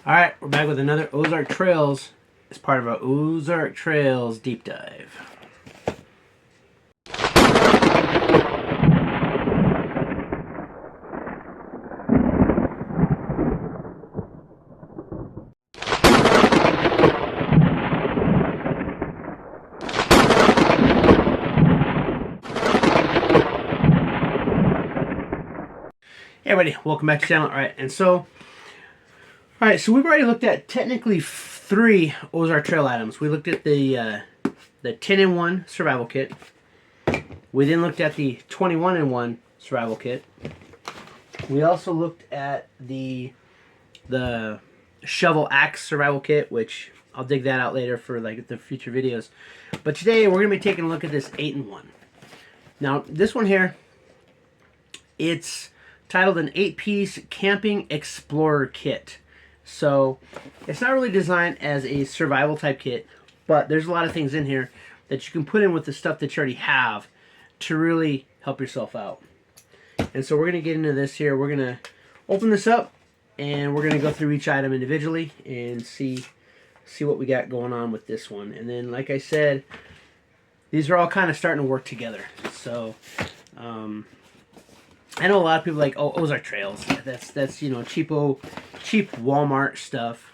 Alright, we're back with another Ozark Trails as part of our Ozark Trails deep dive. Hey everybody, welcome back to the channel. Alright, so we've already looked at technically 3 Ozark Trail items. We looked at the 10-in-1 survival kit. We then looked at the 21-in-1 survival kit. We also looked at the shovel axe survival kit, which I'll dig that out later for like the future videos. But today we're going to be taking a look at this 8-in-1. Now this one here, it's titled an 8-piece camping explorer kit. So it's not really designed as a survival type kit, but there's a lot of things in here that you can put in with the stuff that you already have to really help yourself out. And so we're going to get into this here. We're going to open this up and we're going to go through each item individually and see what we got going on with this one. And then, like I said, these are all kind of starting to work together. So I know a lot of people like, oh, Ozark Trails. That's you know, cheap Walmart stuff.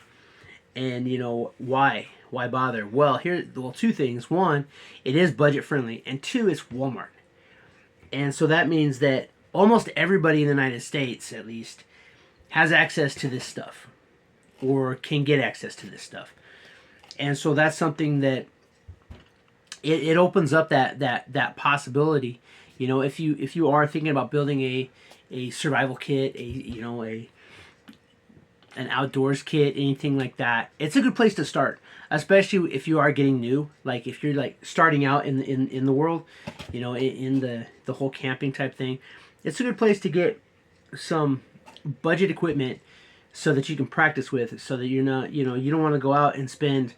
And you know, why bother? Well, two things. One, it is budget friendly, and two, it's Walmart. And so that means that almost everybody in the United States, at least, has access to this stuff, or can get access to this stuff. And so that's something that it opens up that possibility. You know, if you are thinking about building a survival kit, an outdoors kit, anything like that, it's a good place to start. Especially if you are getting new, like if you're like starting out in the world, you know, in the whole camping type thing, it's a good place to get some budget equipment so that you can practice with, so that you're not, you know, you don't want to go out and spend,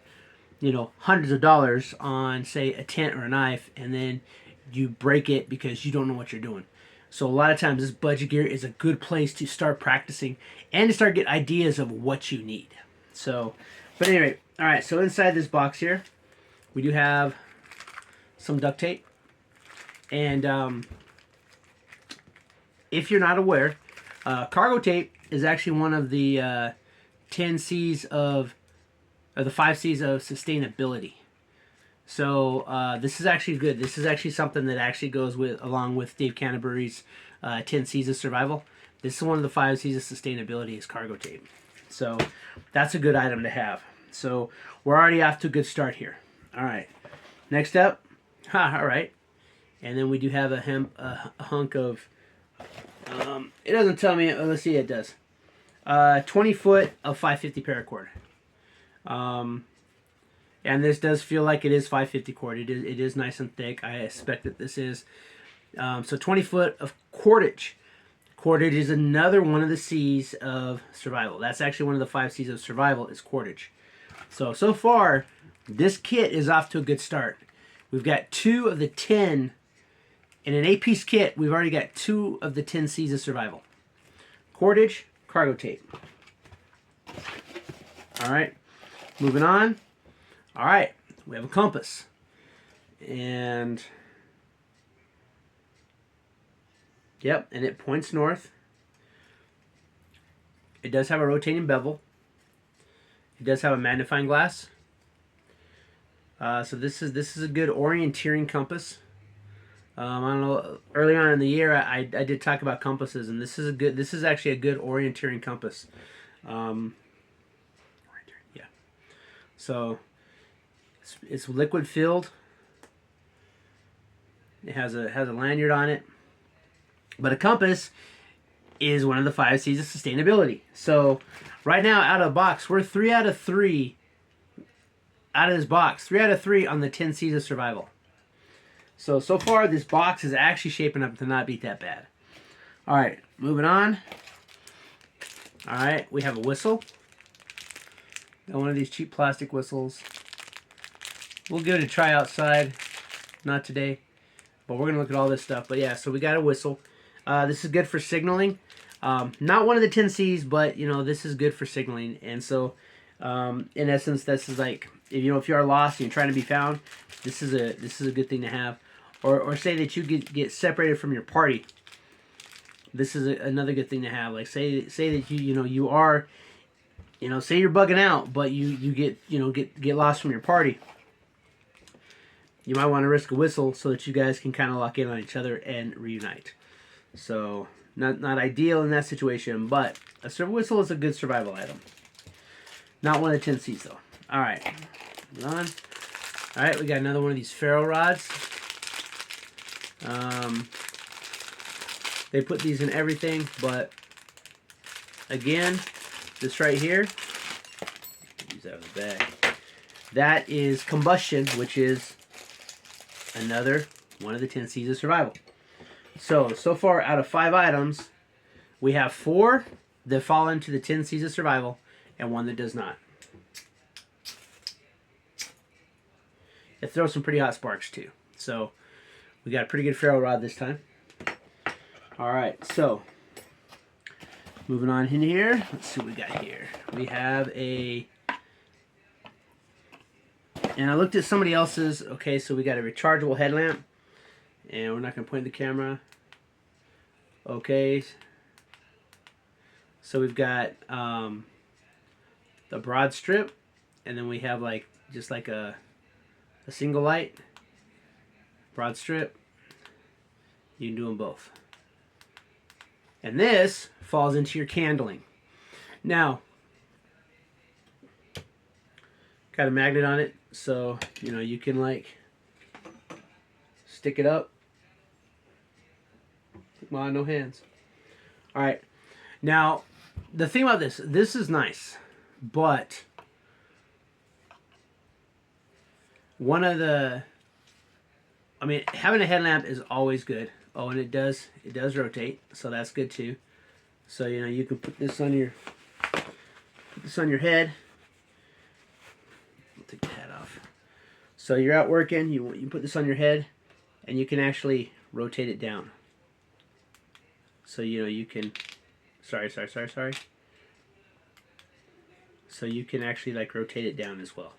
you know, hundreds of dollars on, say, a tent or a knife, and then you break it because you don't know what you're doing. So a lot of times this budget gear is a good place to start practicing and to start get ideas of what you need. So, but anyway, all right, so inside this box here, we do have some duct tape. And if you're not aware, cargo tape is actually one of the 10 C's of, or the 5 C's of sustainability. So this is actually good. This is actually something that actually goes along with Dave Canterbury's 10 C's of survival. This is one of the 5 C's of sustainability is cargo tape. So that's a good item to have. So we're already off to a good start here. All right. Next up, all right. And then we do have a hunk of, it doesn't tell me, let's see, it does. 20 foot of 550 paracord. And this does feel like it is 550 cord. It is nice and thick. I expect that this is. So 20 foot of cordage. Cordage is another one of the C's of survival. That's actually one of the 5 C's of survival is cordage. So far, this kit is off to a good start. We've got 2 of the 10. In an 8-piece kit, we've already got 2 of the 10 C's of survival. Cordage, cargo tape. All right, moving on. All right, we have a compass, and yep, and it points north. It does have a rotating bevel. It does have a magnifying glass. So this is a good orienteering compass. I don't know. Early on in the year, I did talk about compasses, and this is actually a good orienteering compass. Yeah. So. It's liquid filled. It has a lanyard on it. But a compass is one of the 5 C's of sustainability. So right now, out of the box, we're 3 out of 3 out of this box. 3 out of 3 on the 10 C's of survival. So far, this box is actually shaping up to not be that bad. All right, moving on. All right, we have a whistle. Got one of these cheap plastic whistles. We'll give it a try outside. Not today. But we're going to look at all this stuff. But yeah, so we got a whistle. This is good for signaling. Not one of the 10Cs, but you know, this is good for signaling. And so, in essence, this is like, if you know, if you are lost and you're trying to be found, this is a good thing to have. Or say that you get separated from your party. This is another good thing to have. Like say that you are, say you're bugging out, but you get lost from your party. You might want to risk a whistle so that you guys can kind of lock in on each other and reunite. So not ideal in that situation, but a whistle is a good survival item. Not one of the 10Cs though. All right, moving on. All right, we got another one of these ferro rods. They put these in everything, but again, this right here, use that of the bag. That is combustion, which is another one of the 10Cs of survival. So far out of 5 items, we have 4 that fall into the 10Cs of survival and 1 that does not. It throws some pretty hot sparks too. So we got a pretty good ferro rod this time. All right, so moving on in here, let's see what we got here. We have and I looked at somebody else's. Okay, so we got a rechargeable headlamp, and we're not going to point the camera. Okay, so we've got the broad strip, and then we have just like a single light, broad strip. You can do them both. And this falls into your candling. Now, got a magnet on it, so you can stick it up. Come on, no hands. All right. Now, the thing about this is nice, but having a headlamp is always good. Oh, and it does rotate, so that's good too. So you can put this on your head. I'll take the hat off. So you're out working, you put this on your head, and you can actually rotate it down. So you can, sorry. So you can actually rotate it down as well.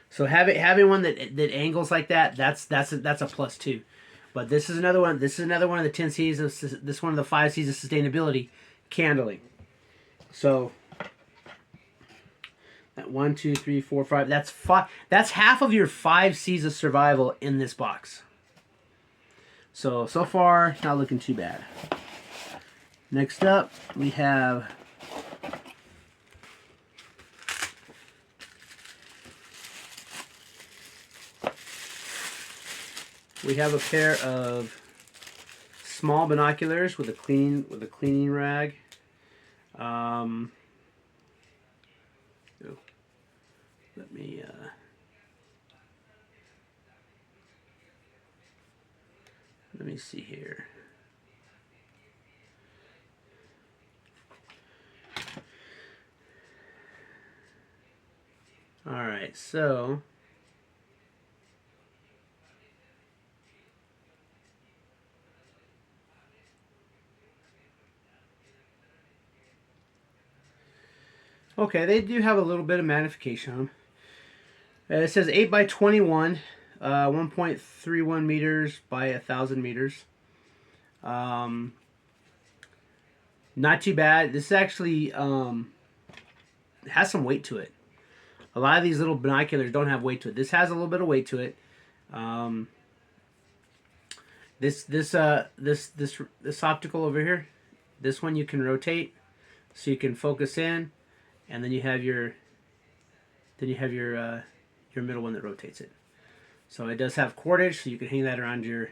So having one that angles like that, that's a plus too. But this is another one. This is another one of the 10Cs. This one of the 5 Cs of sustainability, candling. So that 1, 2, 3, 4, 5. That's 5. That's half of your 5 Cs of survival in this box. So far, not looking too bad. Next up, we have a pair of small binoculars with a cleaning rag. Let me see here. All right, so okay, they do have a little bit of magnification on them. It says 8 by 21, 1.31 meters by 1,000 meters. Not too bad. This actually has some weight to it. A lot of these little binoculars don't have weight to it. This has a little bit of weight to it. This optical over here, this one you can rotate, so you can focus in, and then you have your middle one that rotates it. So it does have cordage, so you can hang that around your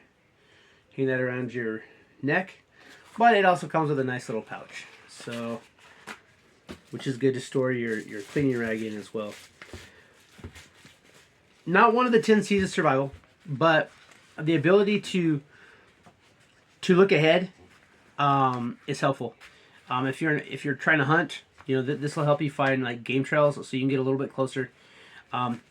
neck, but it also comes with a nice little pouch. So, which is good to store your cleaning rag in as well. Not one of the 10Cs of survival, but the ability to look ahead is helpful. If you're trying to hunt, this will help you find game trails, so you can get a little bit closer.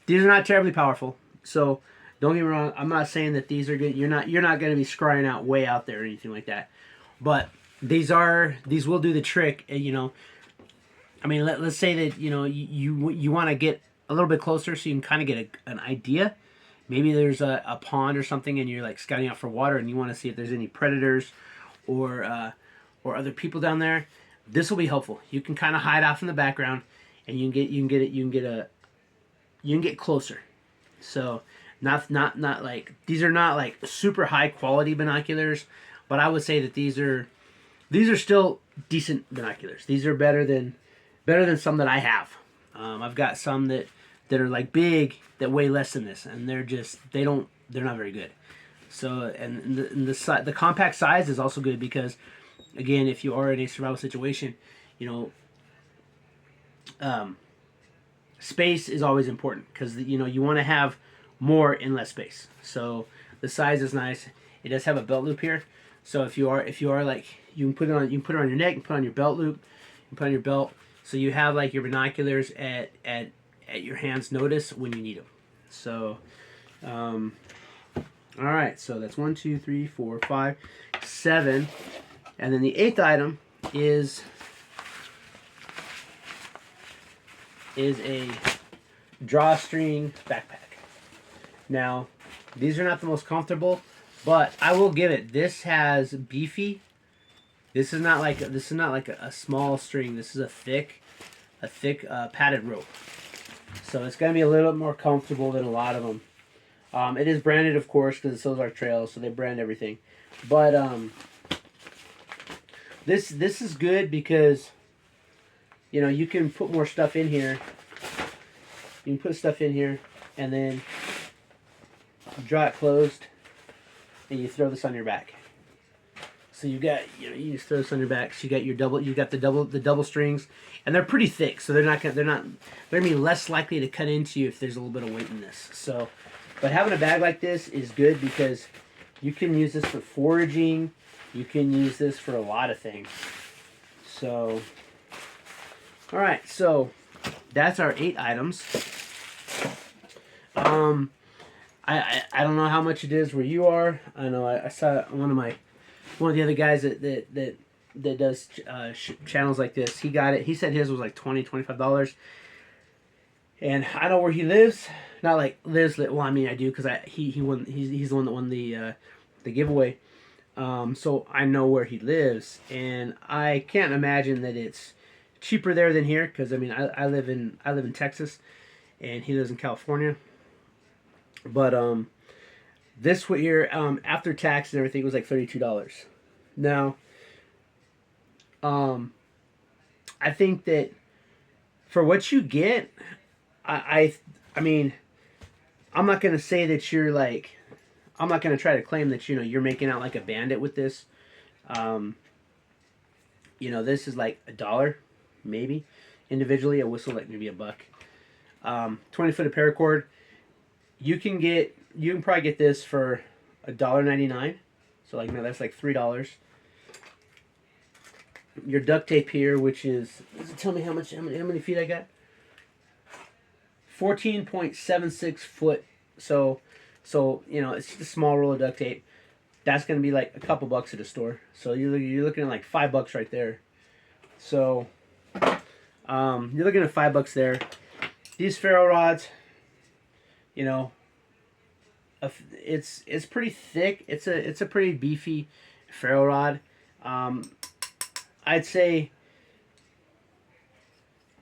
These are not terribly powerful, so don't get me wrong. I'm not saying that these are good. You're not going to be scrying out way out there or anything like that. But these will do the trick. You know, I mean, let's say that you want to get a little bit closer so you can kind of get an idea. Maybe there's a pond or something, and you're like scouting out for water, and you want to see if there's any predators or other people down there. This will be helpful. You can kind of hide off in the background, and you can get closer. So not like, these are not like super high quality binoculars, but I would say that these are still decent binoculars. These are better than some that I have. I've got some that are like big that weigh less than this, and they're not very good. So and the compact size is also good because, again, if you are in a survival situation, space is always important because you want to have more in less space. So the size is nice. It does have a belt loop here. So if you are like, you can put it on your neck, and put it on your belt loop, and put it on your belt. So you have like your binoculars at your hand's notice when you need them. So, all right. So that's 1, 2, 3, 4, 5, 7, and then the 8th item is a drawstring backpack. Now, these are not the most comfortable, but I will give it. This has beefy. This is not like a small string. This is a thick padded rope. So it's going to be a little bit more comfortable than a lot of them. It is branded, of course, because it's Ozark Trails, so they brand everything. But this is good because you can put more stuff in here. You can put stuff in here, and then draw it closed, and you throw this on your back. So you got you just throw this on your back. So you got the double strings, and they're pretty thick, so they're gonna be less likely to cut into you if there's a little bit of weight in this. So, but having a bag like this is good because you can use this for foraging. You can use this for a lot of things. So, all right, so that's our 8 items. I don't know how much it is where you are. I know I saw one of the other guys that does channels like this. He got it. He said his was like $25. And I know where he lives. Not like lives. Well, I mean I do because he won. He's the one that won the giveaway. So I know where he lives, and I can't imagine that it's cheaper there than here. Because I mean I live in Texas, and he lives in California. But this here, after tax and everything, was like $32. Now, I think that for what you get, I mean, I'm not gonna say that you're like, I'm not gonna try to claim that you're making out like a bandit with this. This is like $1 maybe individually. A whistle like maybe $1. 20 foot of paracord. You can probably get this for $1.99. So like that's like $3. Your duct tape here, which is, does it tell me how many feet I got? 14.76 foot. So it's just a small roll of duct tape. That's gonna be like a couple bucks at a store. So you're looking at like $5 right there. So you're looking at $5 there. These ferro rods, it's pretty thick. It's a pretty beefy ferro rod. I'd say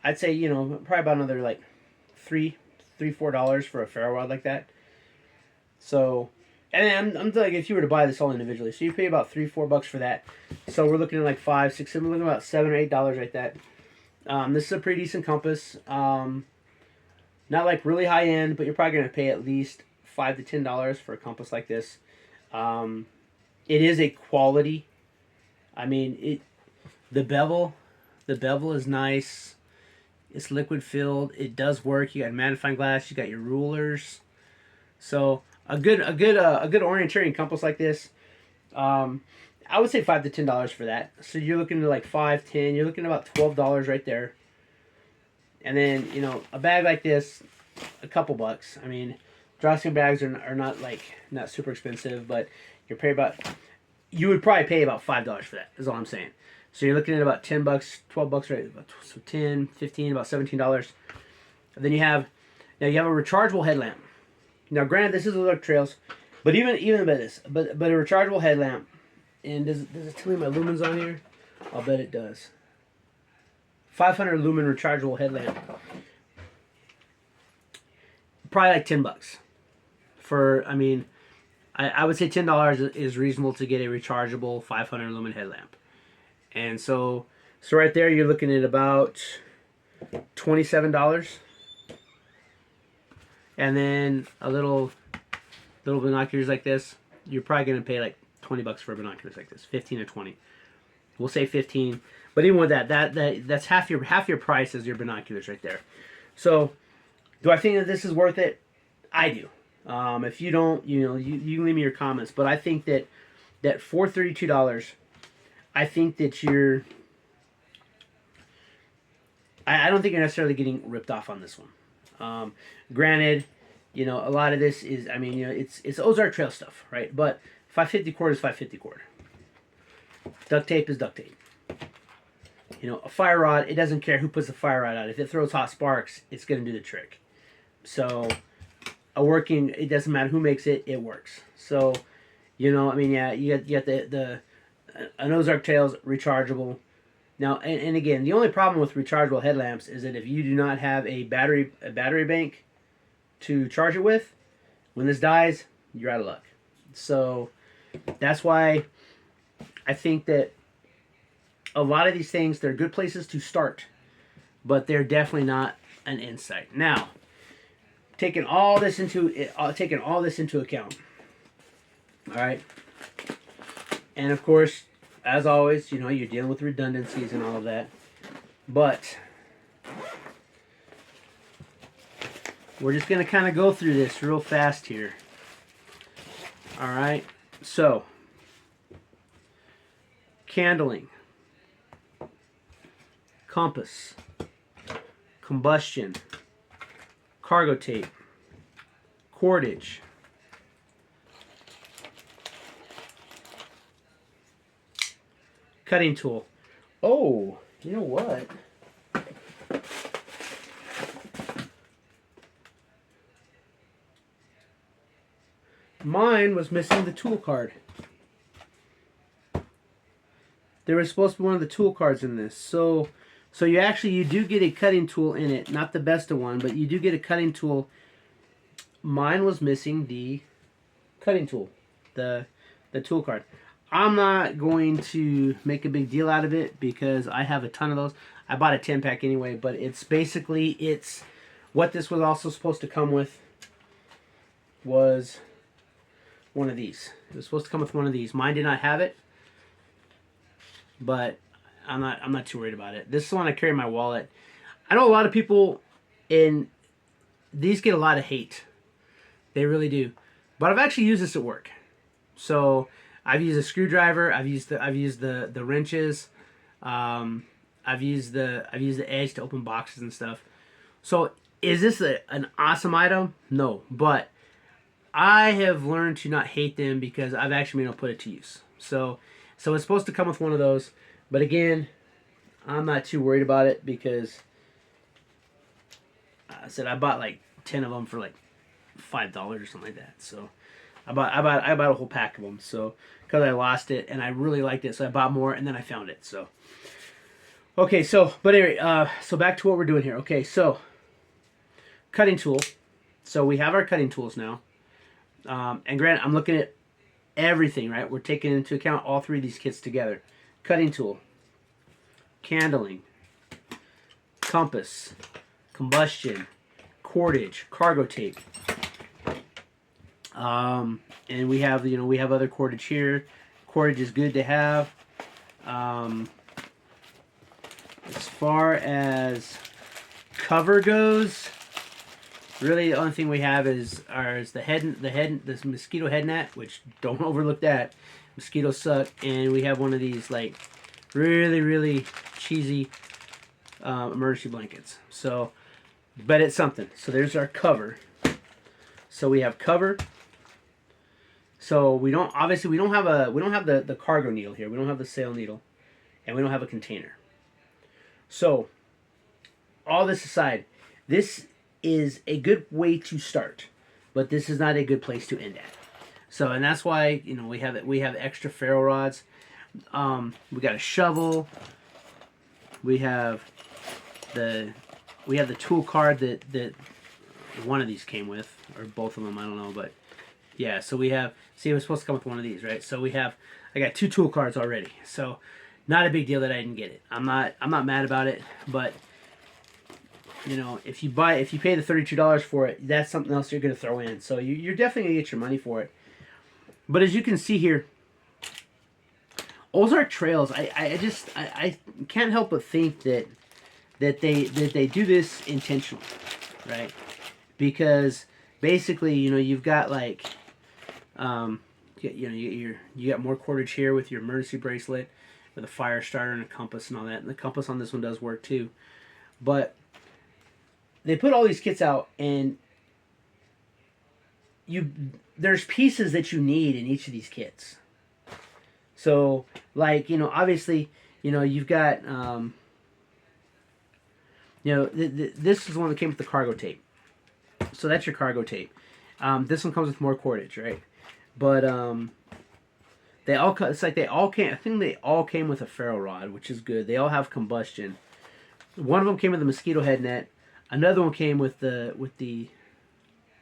probably about another like $3-4 for a ferro rod like that. So, and I'm like, if you were to buy this all individually, so you pay about $3-4 for that. So we're looking at like $5-6. We're looking at about $7 or $8 right there. This is a pretty decent compass. Not like really high end, but you're probably gonna pay at least $5 to $10 for a compass like this. It is a quality. I mean, the bevel is nice. It's liquid filled. It does work. You got magnifying glass. You got your rulers. So a good orienteering compass like this, I would say $5 to $10 for that. So you're looking to like $5, $10. You're looking at about $12 right there. And then a bag like this, a couple bucks. I mean, drawstring bags are not super expensive, but you're paying about you would probably pay about $5 for that, is all I'm saying. So you're looking at about $10, $12, right? So 10, 15, about $17. And then you have a rechargeable headlamp. Now, granted, this is Ozark Trails, but even about this, but a rechargeable headlamp. And does it tell me my lumens on here? I'll bet it does. 500 lumen rechargeable headlamp. Probably like $10. For, I mean, I would say $10 is reasonable to get a rechargeable 500 lumen headlamp. And so right there you're looking at about $27. And then a little binoculars like this, you're probably going to pay like $20 for binoculars like this, 15 or 20. We'll say 15. But even with that's half your price as your binoculars right there. So, do I think that this is worth it? I do. If you don't, you can leave me your comments. But I think that for $32, I think that I don't think you're necessarily getting ripped off on this one. Granted, a lot of this is, I mean, it's Ozark Trail stuff, right? But 550 cord is 550 cord. Duct tape is duct tape. A fire rod, it doesn't care who puts the fire rod out. If it throws hot sparks, it's going to do the trick. So, it doesn't matter who makes it, it works. So, I mean, yeah, you got an Ozark Trails rechargeable. Now, and again, the only problem with rechargeable headlamps is that if you do not have a battery bank to charge it with, when this dies, you're out of luck. So, that's why I think that a lot of these things, they're good places to start, but they're definitely not an insight. Now, taking all this into account, all right, and of course, as always, you're dealing with redundancies and all of that, but we're just going to kind of go through this real fast here. All right, so candling, compass, combustion, cargo tape, cordage, cutting tool. Oh, you know what? Mine was missing the tool card. There was supposed to be one of the tool cards in this. So you do get a cutting tool in it. Not the best of one, but you do get a cutting tool. Mine was missing the cutting tool, the tool card. I'm not going to make a big deal out of it because I have a ton of those. I bought a 10-pack anyway, but it's what this was also supposed to come with was one of these. It was supposed to come with one of these. Mine did not have it, but I'm not too worried about it. This is the one I carry in my wallet. I know a lot of people these get a lot of hate. They really do. But I've actually used this at work. So I've used a screwdriver. I've used the wrenches. I've used the edge to open boxes and stuff. So is this an awesome item? No, but I have learned to not hate them because I've actually been able to put it to use. So it's supposed to come with one of those. But again, I'm not too worried about it because I said I bought like 10 of them for like $5 or something like that. So I bought a whole pack of them. So because I lost it and I really liked it, so I bought more and then I found it. So okay, but anyway, so back to what we're doing here. Okay, so cutting tool. So we have our cutting tools now. And granted, I'm looking at everything, right? We're taking into account all three of these kits together. Cutting tool, candling, compass, combustion, cordage, cargo tape. And we have other cordage here. Cordage is good to have. As far as cover goes, really the only thing we have is this mosquito head net, which don't overlook that. Mosquitoes suck, and we have one of these like really, really cheesy emergency blankets. So, but it's something. So there's our cover. So we have cover, So we don't obviously we don't have the cargo needle here. We don't have the sail needle, and we don't have a container. So all this aside, this is a good way to start, but this is not a good place to end at. So, and that's why we have extra ferro rods. We got a shovel. We have the tool card that one of these came with, or both of them, I don't know, but yeah. So we have. See, it was supposed to come with one of these, right? So I got 2 tool cards already. So not a big deal that I didn't get it. I'm not mad about it, but if you pay the $32 for it, that's something else you're gonna throw in. So you're definitely gonna get your money for it. But as you can see here, Ozark Trails, I can't help but think that they do this intentionally, right? Because basically, you've got like, you got more cordage here with your emergency bracelet, with a fire starter and a compass and all that. And the compass on this one does work too. But they put all these kits out, and there's pieces that you need in each of these kits. So, like, obviously, you've got, this is the one that came with the cargo tape. So that's your cargo tape. This one comes with more cordage, right? But they all came. I think they all came with a ferro rod, which is good. They all have combustion. One of them came with a mosquito head net. Another one came with the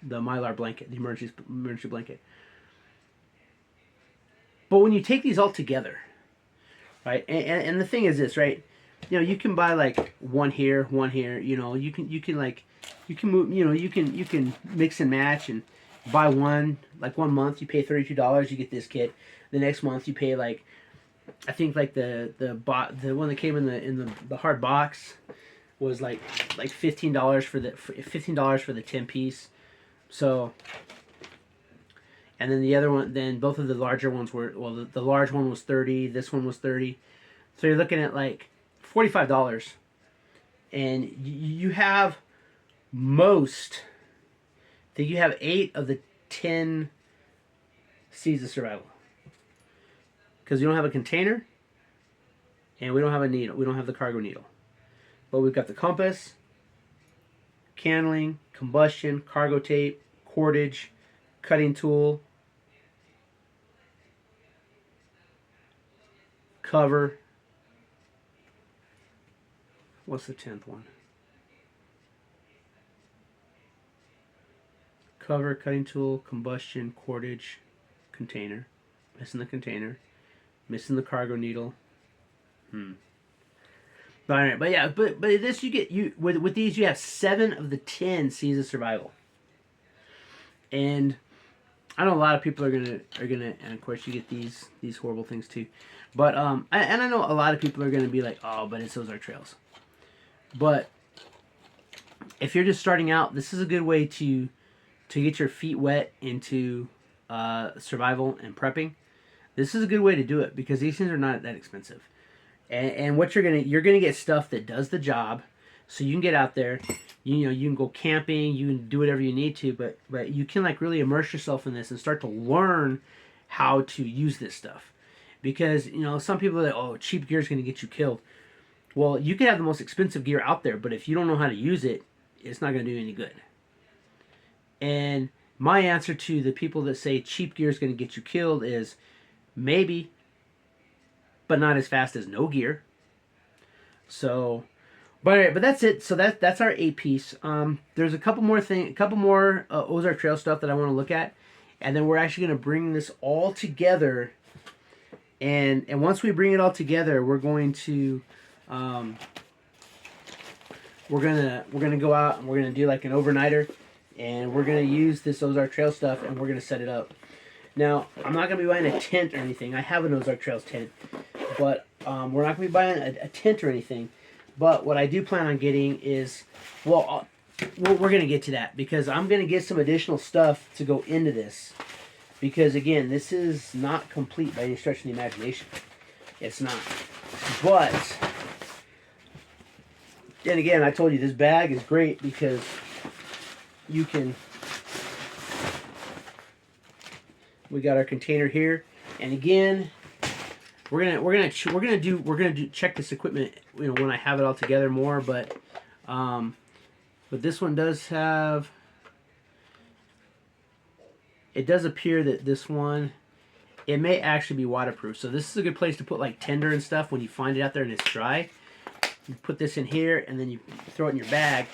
Mylar blanket, the emergency blanket. But when you take these all together, right? And the thing is this, right? You can buy like one here. You can move. You can mix and match and buy one. Like 1 month you pay $32, you get this kit. The next month you pay like, I think like the one that came in the hard box was like $15 for the 10 piece. So, and then the other one, then both of the larger ones were, well, the large one was 30, this one was 30. So you're looking at like $45, and you have most. I think you have 8 of the 10 C's of survival, because you don't have a container, and we don't have a needle. We don't have the cargo needle, but we've got the compass, candling, combustion, cargo tape, cordage, cutting tool, cover. What's the 10th one? Cover, cutting tool, combustion, cordage, container. Missing the container. Missing the cargo needle. All right, but yeah, but this with these you have 7 of the 10 C's of survival. And I know a lot of people are gonna, and of course you get these horrible things too. But I know a lot of people are gonna be like, oh, but it's Ozark Trails. But if you're just starting out, this is a good way to get your feet wet into survival and prepping. This is a good way to do it, because these things are not that expensive. And what you're gonna get stuff that does the job, so you can get out there. You can go camping, you can do whatever you need to, but you can like really immerse yourself in this and start to learn how to use this stuff. Because some people are like, oh, cheap gear is gonna get you killed. Well, you can have the most expensive gear out there, but if you don't know how to use it, it's not gonna do any good. And my answer to the people that say cheap gear is gonna get you killed is maybe, but not as fast as no gear. So, but that's it. So that's our 8-piece. There's a couple more Ozark Trail stuff that I want to look at, and then we're actually going to bring this all together. And once we bring it all together, we're going to we're gonna go out and we're gonna do like an overnighter, and we're gonna use this Ozark Trail stuff, and we're gonna set it up. Now, I'm not going to be buying a tent or anything. I have an Ozark Trails tent. But we're not going to be buying a tent or anything. But what I do plan on getting is, well, we're going to get to that, because I'm going to get some additional stuff to go into this. Because, again, this is not complete by any stretch of the imagination. It's not. But, and again, I told you, this bag is great because you can We got our container here, and again, we're gonna check this equipment, you know, when I have it all together more. But this one does have. It does appear that this one, it may actually be waterproof. So this is a good place to put like tinder and stuff when you find it out there and it's dry. You put this in here and then you throw it in your bag.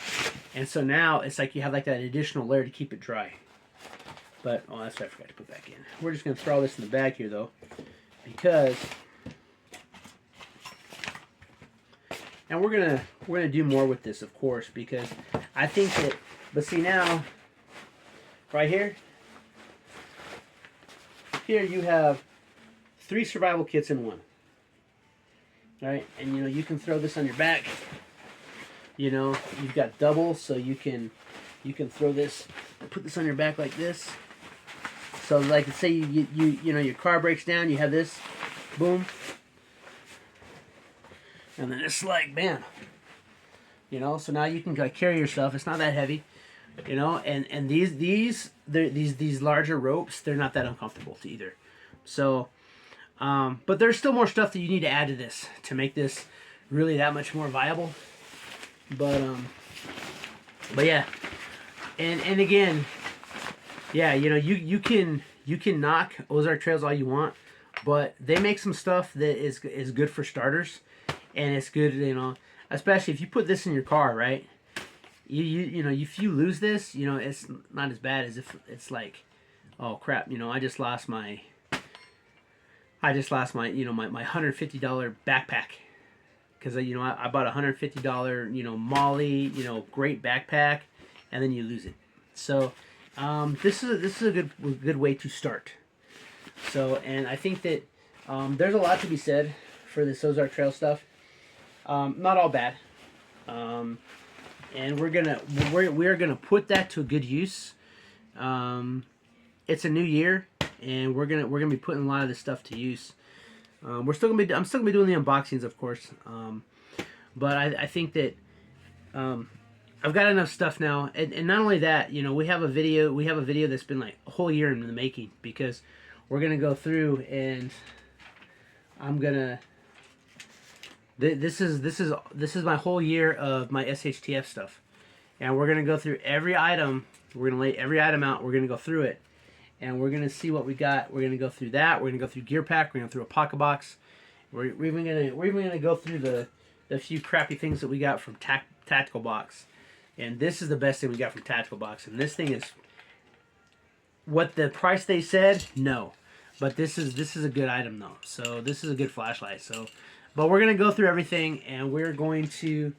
And so now it's like you have like that additional layer to keep it dry. But, oh, that's what I forgot to put back in. We're just going to throw all this in the bag here though. Because, and we're gonna do more with this, of course, because I think that, but see now, right here, here you have 3 survival kits in one. Right? And you know, you can throw this on your back. You know, you've got doubles, so you can throw this, put this on your back like this. So like say you know, your car breaks down, you have this, boom. And then it's like bam. You know, so now you can like carry your stuff. It's not that heavy. You know, and these larger ropes, they're not that uncomfortable to either. So, but there's still more stuff that you need to add to this to make this really that much more viable. But yeah, and again, yeah, you know, you can knock Ozark Trails all you want, but they make some stuff that is good for starters, and it's good, you know, especially if you put this in your car, right? You know, if you lose this, you know, it's not as bad as if it's like, oh crap, you know, I just lost my you know, my $150 backpack because you know I bought a $150 you know Molly, you know, great backpack, and then you lose it. So this is a good way to start. So, and I think that there's a lot to be said for this Ozark Trail stuff. Not all bad. And we're gonna put that to good use. It's a new year, and we're gonna be putting a lot of this stuff to use. I'm still gonna be doing the unboxings, of course. But I think that I've got enough stuff now, and not only that, you know, we have a video that's been like a whole year in the making, because we're gonna go through and I'm gonna. This is my whole year of my SHTF stuff, and we're gonna go through every item. We're gonna lay every item out. We're gonna go through it, and we're gonna see what we got. We're gonna go through that. We're gonna go through gear pack. We're gonna go through a pocket box. We're even gonna go through the few crappy things that we got from Tactical Box, and this is the best thing we got from Tactical Box. And this thing is what the price they said. No, but this is a good item though. So this is a good flashlight. So. But we're going to go through everything, and we're going to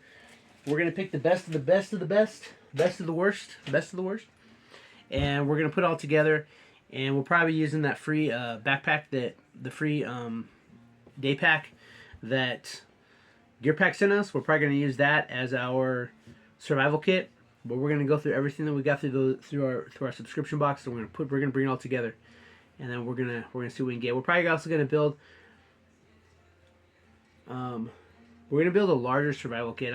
pick the best of the best of the best, best of the worst, best of the worst, and we're going to put it all together, and we'll probably be using that free backpack, the free day pack that Gear Pack sent us. We're probably going to use that as our survival kit, but we're going to go through everything that we got through our subscription box, and we're going to bring it all together, and then we're going to see what we can get. We're probably also going to build. We're gonna build a larger survival kit.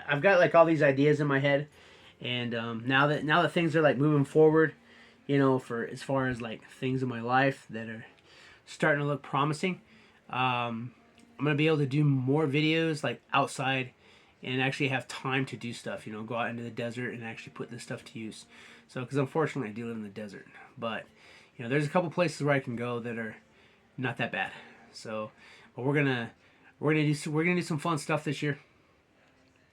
I've got like all these ideas in my head, and now that things are like moving forward, you know, for as far as like things in my life that are starting to look promising, I'm gonna be able to do more videos like outside, and actually have time to do stuff. You know, go out into the desert and actually put this stuff to use. So, because unfortunately I do live in the desert, but you know, there's a couple places where I can go that are not that bad. So, but we're gonna do some fun stuff this year.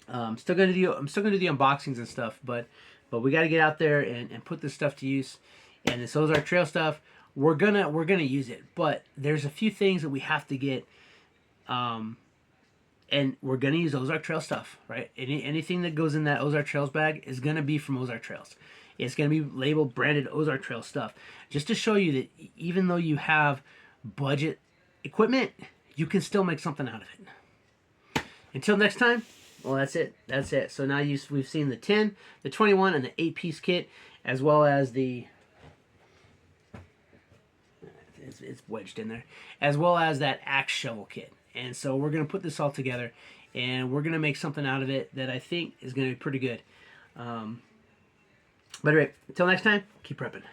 I'm still gonna do the unboxings and stuff, but we got to get out there and put this stuff to use. And this Ozark Trail stuff, we're gonna use it, but there's a few things that we have to get. And we're gonna use Ozark Trail stuff, right? Anything that goes in that Ozark Trails bag is gonna be from Ozark Trails. It's gonna be labeled, branded Ozark Trail stuff, just to show you that even though you have budget equipment, you can still make something out of it. Until next time, well, that's it. That's it. So now we've seen the 10, the 21, and the 8-piece kit, as well as the... It's wedged in there. As well as that axe shovel kit. And so we're going to put this all together, and we're going to make something out of it that I think is going to be pretty good. But anyway, until next time, keep prepping.